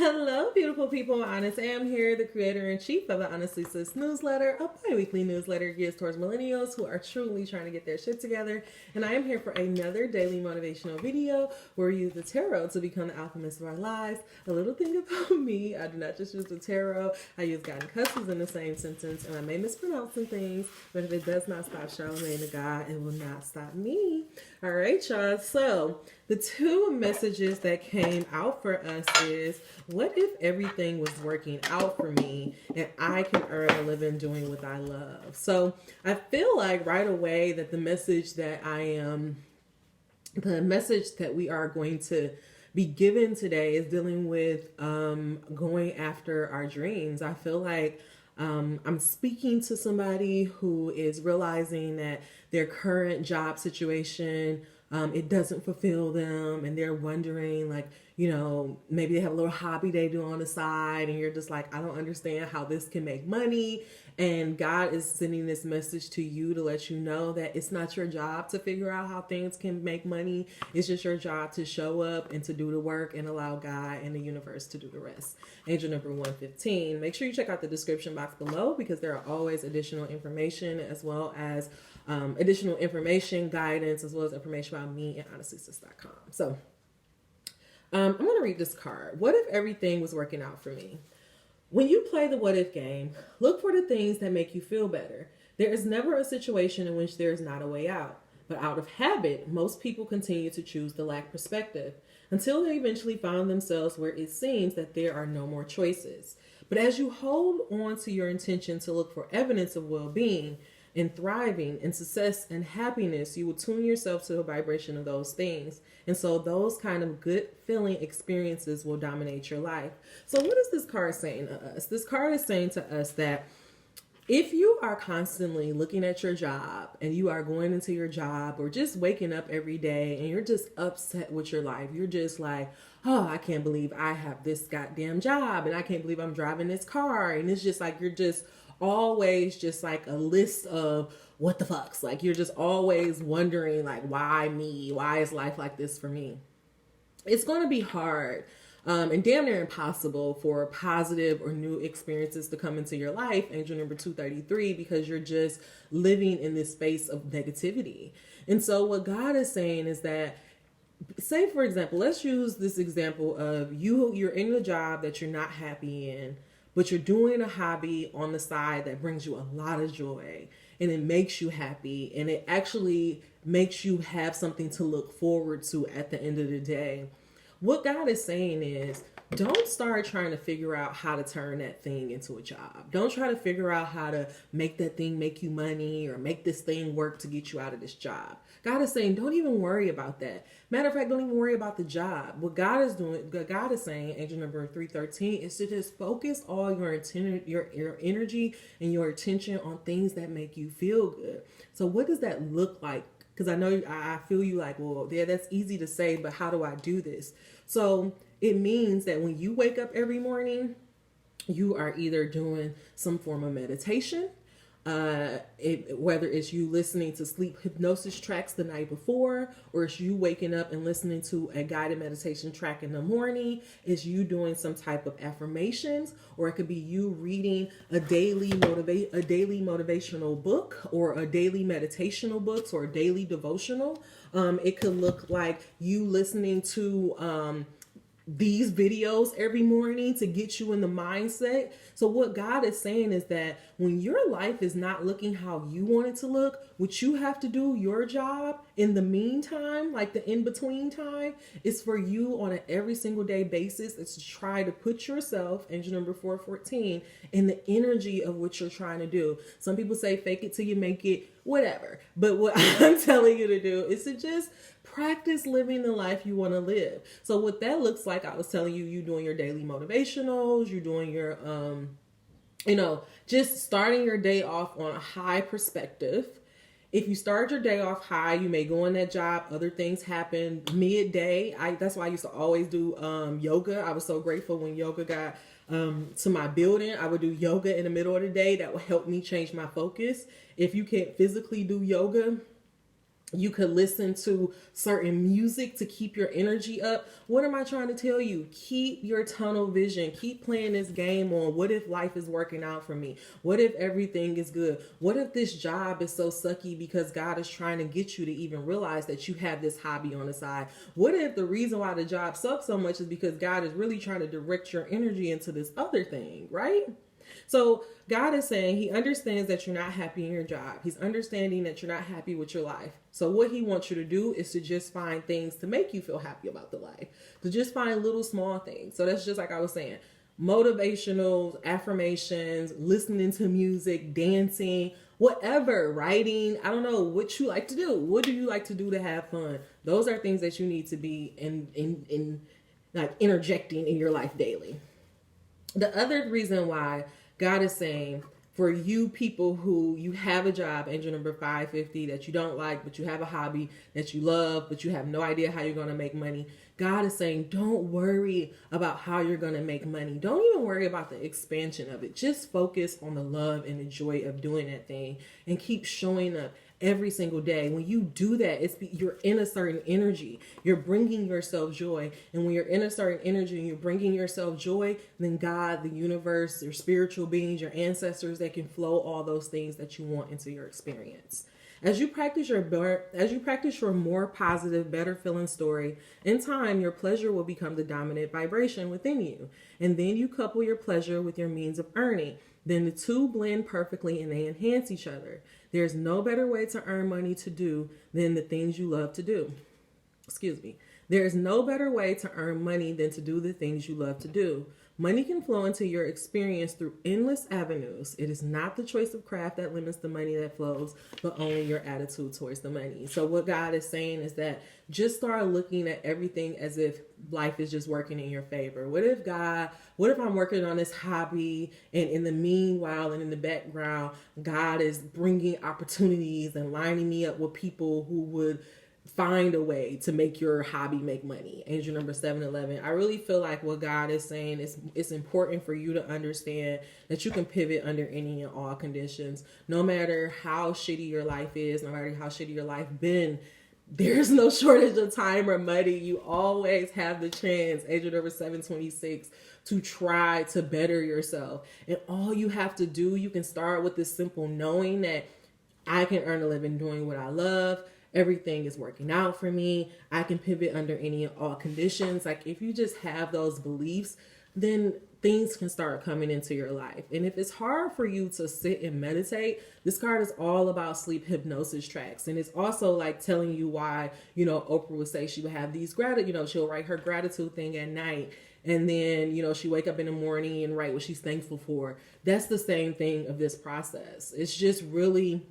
Hello, beautiful people. Honest Am here, the creator and chief of the Honestly Sis newsletter, a bi-weekly newsletter geared towards millennials who are truly trying to get their shit together. And I am here for another daily motivational video where we use the tarot to become the alchemist of our lives. A little thing about me, I do not just use the tarot. I use God and cusses in the same sentence, and I may mispronounce some things, but if it does not stop Charlamagne the God, it will not stop me. All right, y'all. So the two messages that came out for us is, what if everything was working out for me and I can earn a living doing what I love? So I feel like right away that the message that we are going to be given today is dealing with going after our dreams. I feel like I'm speaking to somebody who is realizing that their current job situation, it doesn't fulfill them, and they're wondering, like, maybe they have a little hobby they do on the side, and you're just like, I don't understand how this can make money. And God is sending this message to you to let you know that it's not your job to figure out how things can make money. It's just your job to show up and to do the work and allow God and the universe to do the rest. Angel number 115. Make sure you check out the description box below, because there are always additional information, as well as additional information, guidance, as well as information about me and honestlysis.com. So I'm going to read this card. What if everything was working out for me? When you play the what if game, look for the things that make you feel better. There is never a situation in which there is not a way out. But out of habit, most people continue to choose the lack perspective until they eventually find themselves where it seems that there are no more choices. But as you hold on to your intention to look for evidence of well-being and thriving and success and happiness, you will tune yourself to the vibration of those things. And so those kind of good feeling experiences will dominate your life. So what is this card saying to us? This card is saying to us that if you are constantly looking at your job and you are going into your job, or just waking up every day and you're just upset with your life, you're just like, oh, I can't believe I have this goddamn job, and I can't believe I'm driving this car. And it's just like, you're just always just like a list of what the fucks. Like, you're just always wondering, like, why me? Why is life like this for me? It's going to be hard and damn near impossible for positive or new experiences to come into your life, angel number 233, because you're just living in this space of negativity. And so what God is saying is that, say for example, let's use this example of you're in a job that you're not happy in, but you're doing a hobby on the side that brings you a lot of joy, and it makes you happy, and it actually makes you have something to look forward to at the end of the day. What God is saying is, don't start trying to figure out how to turn that thing into a job. Don't try to figure out how to make that thing make you money, or make this thing work to get you out of this job. God is saying, don't even worry about that. Matter of fact, don't even worry about the job. What God is doing, God is saying, angel number 313, is to just focus all your energy and your attention on things that make you feel good. So what does that look like? Because I know I feel you like, well, yeah, that's easy to say, but how do I do this? So it means that when you wake up every morning, you are either doing some form of meditation, whether it's you listening to sleep hypnosis tracks the night before, or it's you waking up and listening to a guided meditation track in the morning, it's you doing some type of affirmations, or it could be you reading a daily motivational book, or a daily meditational books, or a daily devotional. It could look like you listening to these videos every morning to get you in the mindset. So what God is saying is that when your life is not looking how you want it to look, what you have to do, your job in the meantime, like the in-between time, is for you on an every single day basis, is to try to put yourself, angel number 414, in the energy of what you're trying to do. Some people say fake it till you make it, whatever. But what I'm telling you to do is to just practice living the life you want to live. So what that looks like, I was telling you, you doing your daily motivationals, you're doing your, just starting your day off on a high perspective. If you start your day off high, you may go in that job, other things happen midday. That's why I used to always do yoga. I was so grateful when yoga got to my building. I would do yoga in the middle of the day. That would help me change my focus. If you can't physically do yoga, You could listen to certain music to keep your energy up. What am I trying to tell you? Keep your tunnel vision. Keep playing this game on what if life is working out for me? What if everything is good? What if this job is so sucky because God is trying to get you to even realize that you have this hobby on the side? What if the reason why the job sucks so much is because God is really trying to direct your energy into this other thing, right? So God is saying he understands that you're not happy in your job. He's understanding that you're not happy with your life. So what he wants you to do is to just find things to make you feel happy about the life. To just find little small things. So that's just like I was saying. Motivational affirmations, listening to music, dancing, whatever, writing. I don't know what you like to do. What do you like to do to have fun? Those are things that you need to be in like interjecting in your life daily. The other reason why God is saying for you people who you have a job, angel number 550, that you don't like, but you have a hobby that you love, but you have no idea how you're going to make money. God is saying, don't worry about how you're going to make money. Don't even worry about the expansion of it. Just focus on the love and the joy of doing that thing and keep showing up every single day. When you do that, you're in a certain energy. You're bringing yourself joy. And when you're in a certain energy and you're bringing yourself joy, then God, the universe, your spiritual beings, your ancestors, they can flow all those things that you want into your experience. As you practice your more positive, better feeling story, in time, your pleasure will become the dominant vibration within you. And then you couple your pleasure with your means of earning. Then the two blend perfectly and they enhance each other. There's no better way to earn money to do than the things you love to do. Excuse me. There is no better way to earn money than to do the things you love to do. Money can flow into your experience through endless avenues. It is not the choice of craft that limits the money that flows, but only your attitude towards the money. So what God is saying is that just start looking at everything as if life is just working in your favor. What if I'm working on this hobby and in the meanwhile and in the background, God is bringing opportunities and lining me up with people who would find a way to make your hobby make money. Angel number 711. I really feel like what God is saying is it's important for you to understand that you can pivot under any and all conditions. No matter how shitty your life is, no matter how shitty your life been, there's no shortage of time or money. You always have the chance, angel number 726, to try to better yourself. And all you have to do, you can start with this simple knowing that I can earn a living doing what I love. Everything is working out for me. I can pivot under any and all conditions. Like if you just have those beliefs, then things can start coming into your life. And if it's hard for you to sit and meditate, this card is all about sleep hypnosis tracks. And it's also like telling you why, Oprah would say she would have these she'll write her gratitude thing at night. And then, she wake up in the morning and write what she's thankful for. That's the same thing of this process. It's just really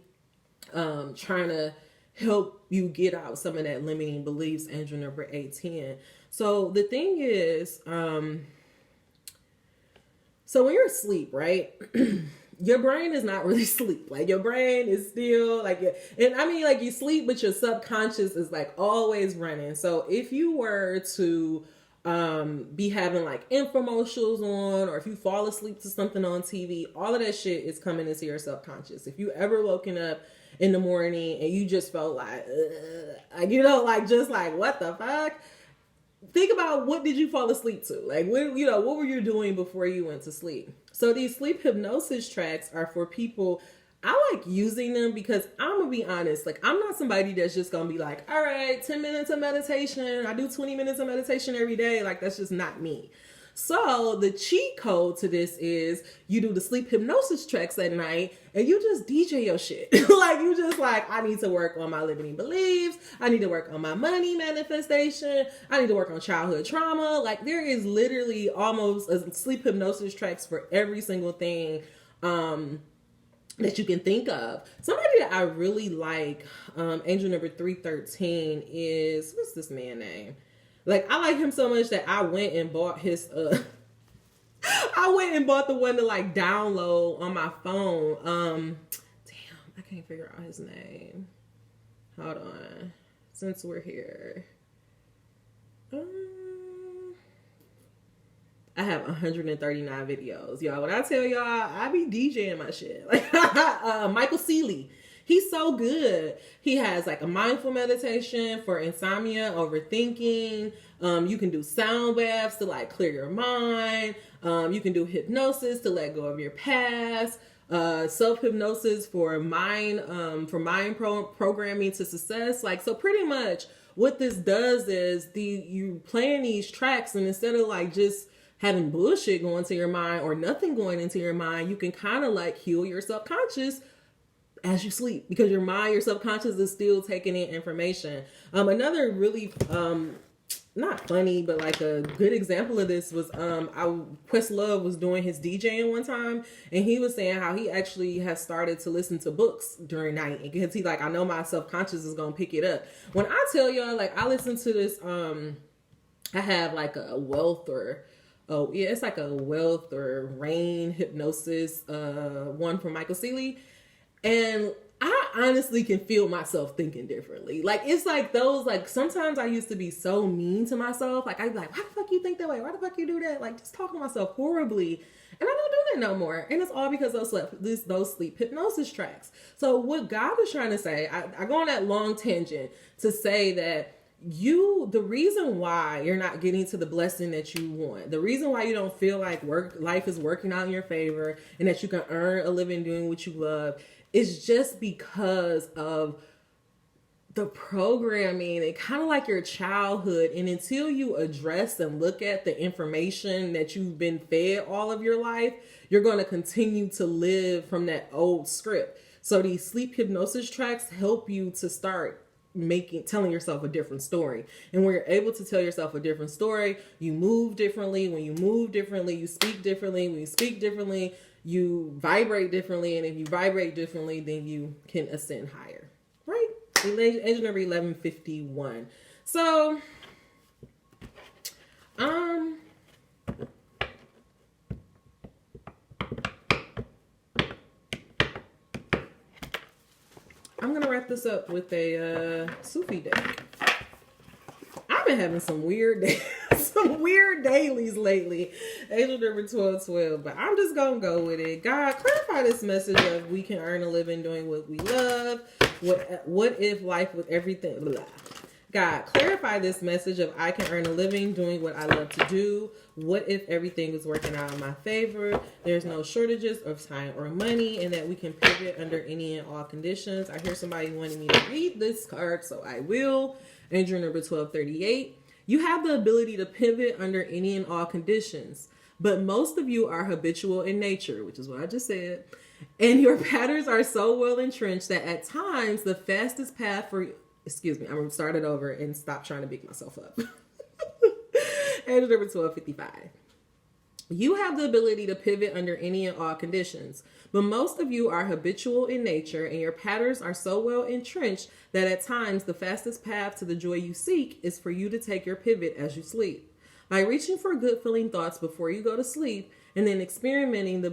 trying to help you get out some of that limiting beliefs, angel number 810. So the thing is, so when you're asleep, right, your brain is not really asleep. Like your brain is still like, you sleep, but your subconscious is like always running. So if you were to be having like infomercials on, or if you fall asleep to something on TV, all of that shit is coming into your subconscious. If you ever woken up in the morning and you just felt like just like, what the fuck? Think about, what did you fall asleep to? Like, what were you doing before you went to sleep? So these sleep hypnosis tracks are for people. I like using them because I'm going to be honest. Like, I'm not somebody that's just going to be like, all right, 10 minutes of meditation. I do 20 minutes of meditation every day. Like, that's just not me. So the cheat code to this is you do the sleep hypnosis tracks at night and you just DJ your shit. Like you just like, I need to work on my limiting beliefs. I need to work on my money manifestation. I need to work on childhood trauma. Like there is literally almost a sleep hypnosis tracks for every single thing that you can think of. Somebody that I really like, angel number 313 is, what's this man name? Like, I like him so much that I went and bought his, I went and bought the one to like download on my phone. Damn, I can't figure out his name. Hold on. Since we're here. I have 139 videos. Y'all, when I tell y'all, I be DJing my shit. Like, Michael Seeley. He's so good. He has like a mindful meditation for insomnia, overthinking. You can do sound baths to like clear your mind. You can do hypnosis to let go of your past. Self hypnosis for mind programming to success. Like, so pretty much what this does is you playing these tracks, and instead of like just having bullshit going to your mind or nothing going into your mind, you can kind of like heal your subconscious as you sleep, because your subconscious is still taking in information. Another really not funny, but like a good example of this was Questlove was doing his DJing one time, and he was saying how he actually has started to listen to books during night, because he's like, I know my subconscious is gonna pick it up. When I tell y'all, like, I listen to this, I have like a wealth or it's like a wealth or rain hypnosis one from Michael Seeley, and I honestly can feel myself thinking differently. Like, it's like those, like, sometimes I used to be so mean to myself. Like, I'd be like, why the fuck you think that way? Why the fuck you do that? Like, just talking to myself horribly. And I don't do that no more. And it's all because those sleep hypnosis tracks. So what God is trying to say, I go on that long tangent to say that the reason why you're not getting to the blessing that you want, the reason why you don't feel like life is working out in your favor and that you can earn a living doing what you love, it's just because of the programming and kind of like your childhood. And until you address and look at the information that you've been fed all of your life, you're going to continue to live from that old script. So these sleep hypnosis tracks help you to start telling yourself a different story. And when you're able to tell yourself a different story, you move differently. When you move differently, you speak differently. When you speak differently, you vibrate differently, and if you vibrate differently, then you can ascend higher, right? Angel number 1151. So, I'm gonna wrap this up with a Sufi deck. I've been having some weird days. Some weird dailies lately. Angel number 1212. But I'm just gonna go with it. God, clarify this message of we can earn a living doing what we love. What if life with everything? Blah. God, clarify this message of I can earn a living doing what I love to do. What if everything is working out in my favor? There's no shortages of time or money, and that we can pivot under any and all conditions. I hear somebody wanting me to read this card, so I will. Angel number 1238. You have the ability to pivot under any and all conditions, but most of you are habitual in nature, which is what I just said. And your patterns are so well entrenched that at times the fastest path for, excuse me, I'm going to start it over and stop trying to big myself up. Angel number 1255. You have the ability to pivot under any and all conditions, but most of you are habitual in nature, and your patterns are so well entrenched that at times the fastest path to the joy you seek is for you to take your pivot as you sleep. By reaching for good feeling thoughts before you go to sleep, and then experiencing the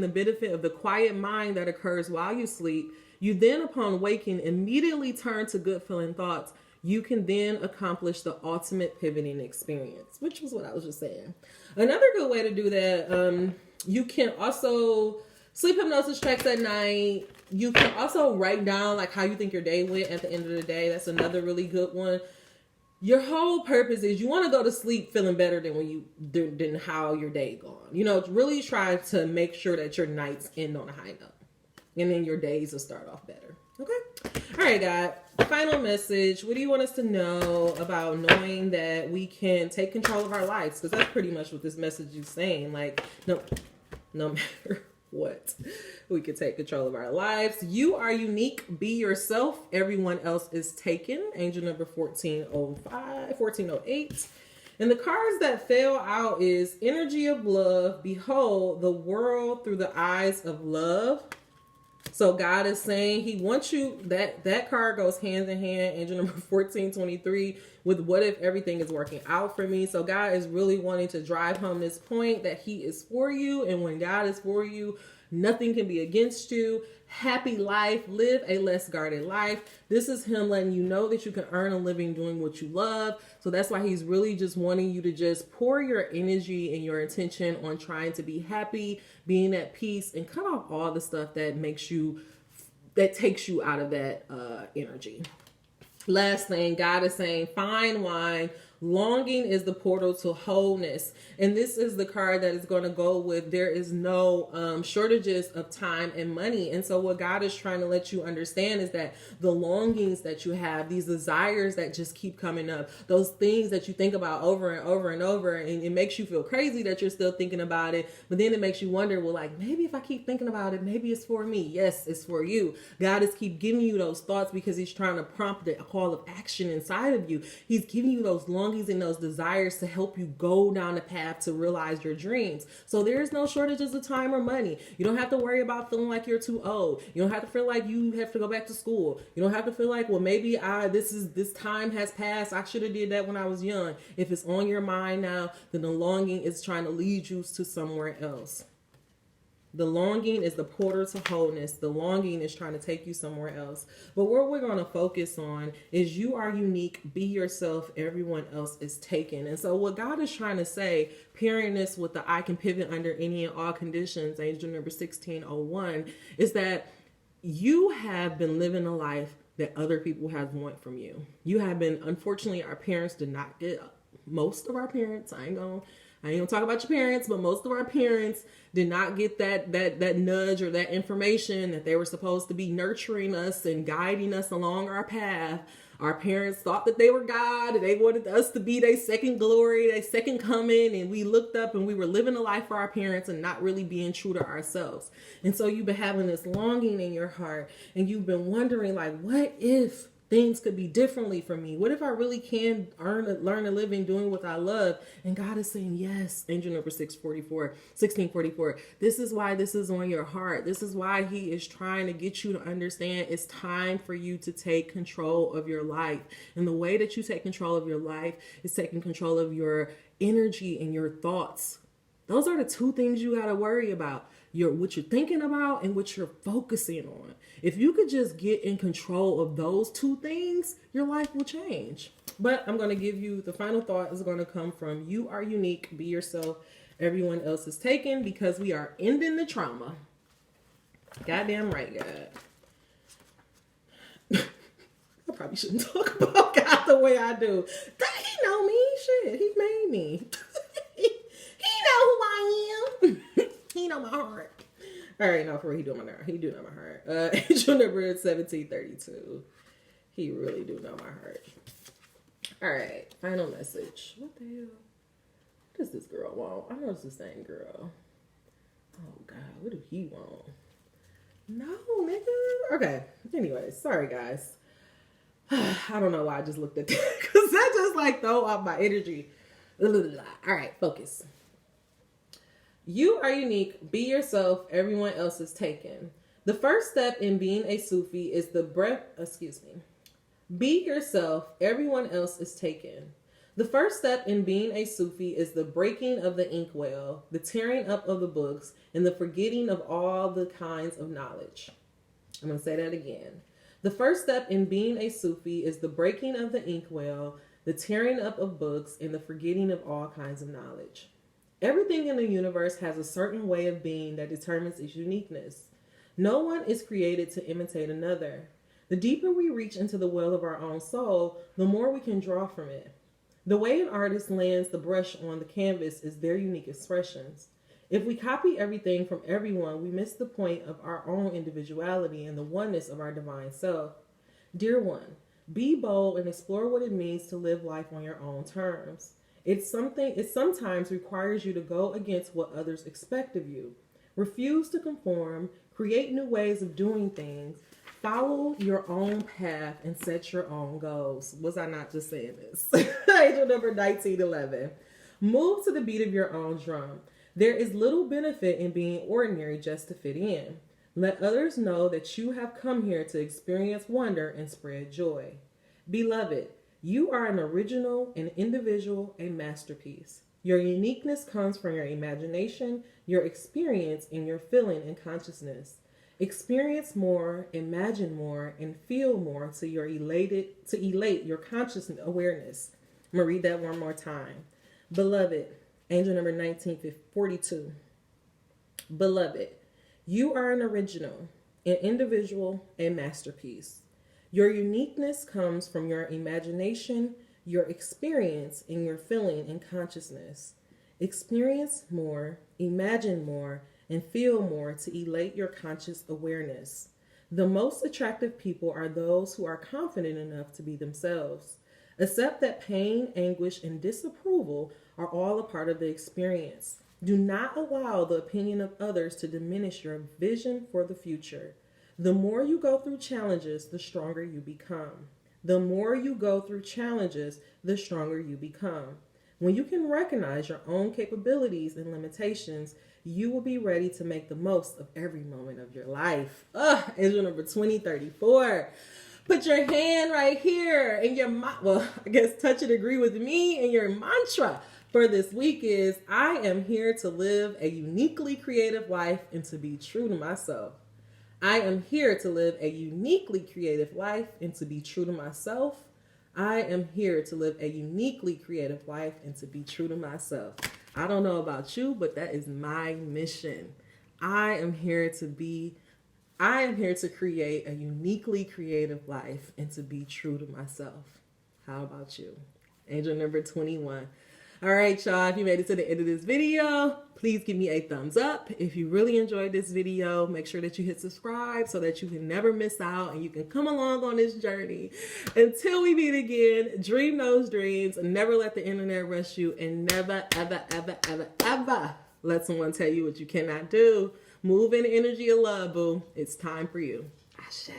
benefit of the quiet mind that occurs while you sleep, you then, upon waking, immediately turn to good feeling thoughts. You can then accomplish the ultimate pivoting experience, which was what I was just saying. Another good way to do that, you can also sleep hypnosis tracks at night. You can also write down like how you think your day went at the end of the day. That's another really good one. Your whole purpose is you want to go to sleep feeling better than how your day gone. You know, really try to make sure that your nights end on a high note, and then your days will start off better. Okay. All right, God. Final message. What do you want us to know about knowing that we can take control of our lives? Because that's pretty much what this message is saying. Like, no matter what, we can take control of our lives. You are unique. Be yourself. Everyone else is taken. Angel number 1408. And the cards that fell out is Energy of Love. Behold the world through the eyes of love. So God is saying he wants you, that card goes hand in hand. Angel number 1423. with what if everything is working out for me. So God is really wanting to drive home this point that he is for you. And when God is for you, nothing can be against you. Happy life, live a less guarded life. This is him letting you know that you can earn a living doing what you love. So that's why he's really just wanting you to just pour your energy and your attention on trying to be happy, being at peace, and cut off all the stuff that takes you out of that energy. Last thing, God is saying, fine wine. Longing is the portal to wholeness. And this is the card that is going to go with there is no shortages of time and money. And so what God is trying to let you understand is that the longings that you have, these desires that just keep coming up, those things that you think about over and over and over, and it makes you feel crazy that you're still thinking about it. But then it makes you wonder, well, like, maybe if I keep thinking about it, maybe it's for me. Yes, it's for you. God is keep giving you those thoughts because he's trying to prompt a call of action inside of you. He's giving you those longings and those desires to help you go down the path to realize your dreams. So there's no shortages of time or money. You don't have to worry about feeling like you're too old. You don't have to feel like you have to go back to school. You don't have to feel like, well, maybe this time has passed. I should have did that when I was young. If it's on your mind now, then the longing is trying to lead you to somewhere else. The longing is the portal to wholeness. The longing is trying to take you somewhere else. But what we're going to focus on is you are unique. Be yourself. Everyone else is taken. And so what God is trying to say, pairing this with the I can pivot under any and all conditions, angel number 1601, is that you have been living a life that other people have want from you. You have been, unfortunately, our parents did not get, most of our parents, I ain't gonna talk about your parents, but most of our parents did not get that nudge or that information that they were supposed to be nurturing us and guiding us along our path. Our parents thought that they were God and they wanted us to be their second glory, their second coming. And we looked up and we were living a life for our parents and not really being true to ourselves. And so you've been having this longing in your heart and you've been wondering, like, what if things could be differently for me? What if I really can learn a living doing what I love? And God is saying, yes, angel number 1644. This is why this is on your heart. This is why he is trying to get you to understand it's time for you to take control of your life. And the way that you take control of your life is taking control of your energy and your thoughts. Those are the two things you got to worry about. What you're thinking about and what you're focusing on. If you could just get in control of those two things, your life will change. But I'm going to give you the final thought is going to come from you are unique, be yourself, everyone else is taken, because we are ending the trauma. Goddamn right, God. I probably shouldn't talk about God the way I do. He know me. Shit, he made me. He know who I am. He know my heart. All right, no, for real, he do know my heart. He do know my heart. Angel number 1732. He really do know my heart. All right, final message. What the hell? What does this girl want? I know it's the same girl. Oh, God, what do he want? No, nigga. Okay, anyways, sorry, guys. I don't know why I just looked at that, because that just, like, throw off my energy. All right, focus. You are unique. Be yourself. Everyone else is taken. The first step in being a Sufi is Be yourself. Everyone else is taken. The first step in being a Sufi is the breaking of the inkwell, the tearing up of the books, and the forgetting of all the kinds of knowledge. I'm going to say that again. The first step in being a Sufi is the breaking of the inkwell, the tearing up of books, and the forgetting of all kinds of knowledge. Everything in the universe has a certain way of being that determines its uniqueness. No one is created to imitate another. The deeper we reach into the well of our own soul, the more we can draw from it. The way an artist lands the brush on the canvas is their unique expressions. If we copy everything from everyone, we miss the point of our own individuality and the oneness of our divine self. Dear one, be bold and explore what it means to live life on your own terms. It sometimes requires you to go against what others expect of you. Refuse to conform, create new ways of doing things, follow your own path, and set your own goals. Was I not just saying this? Angel number 1911. Move to the beat of your own drum. There is little benefit in being ordinary just to fit in. Let others know that you have come here to experience wonder and spread joy. Beloved, You are an original, an individual, a masterpiece. Your uniqueness comes from your imagination, your experience, and your feeling and consciousness. Experience more, imagine more, and feel more to elate your conscious awareness. I'm gonna read that one more time. Beloved, angel number 1942. Beloved, you are an original, an individual, a masterpiece. Your uniqueness comes from your imagination, your experience, and your feeling and consciousness. Experience more, imagine more, and feel more to elate your conscious awareness. The most attractive people are those who are confident enough to be themselves. Accept that pain, anguish, and disapproval are all a part of the experience. Do not allow the opinion of others to diminish your vision for the future. The more you go through challenges, the stronger you become. The more you go through challenges, the stronger you become. When you can recognize your own capabilities and limitations, you will be ready to make the most of every moment of your life. Angel number 2034. Put your hand right here and touch and agree with me, and your mantra for this week is, I am here to live a uniquely creative life and to be true to myself. I am here to live a uniquely creative life and to be true to myself. I am here to live a uniquely creative life and to be true to myself. I don't know about you, but that is my mission. I am here to create a uniquely creative life and to be true to myself. How about you? Angel number 21. All right, y'all, if you made it to the end of this video, please give me a thumbs up. If you really enjoyed this video, make sure that you hit subscribe so that you can never miss out and you can come along on this journey. Until we meet again, dream those dreams, never let the internet rush you, and never, ever, ever, ever, ever let someone tell you what you cannot do. Move in the energy of love, boo. It's time for you. Ashe.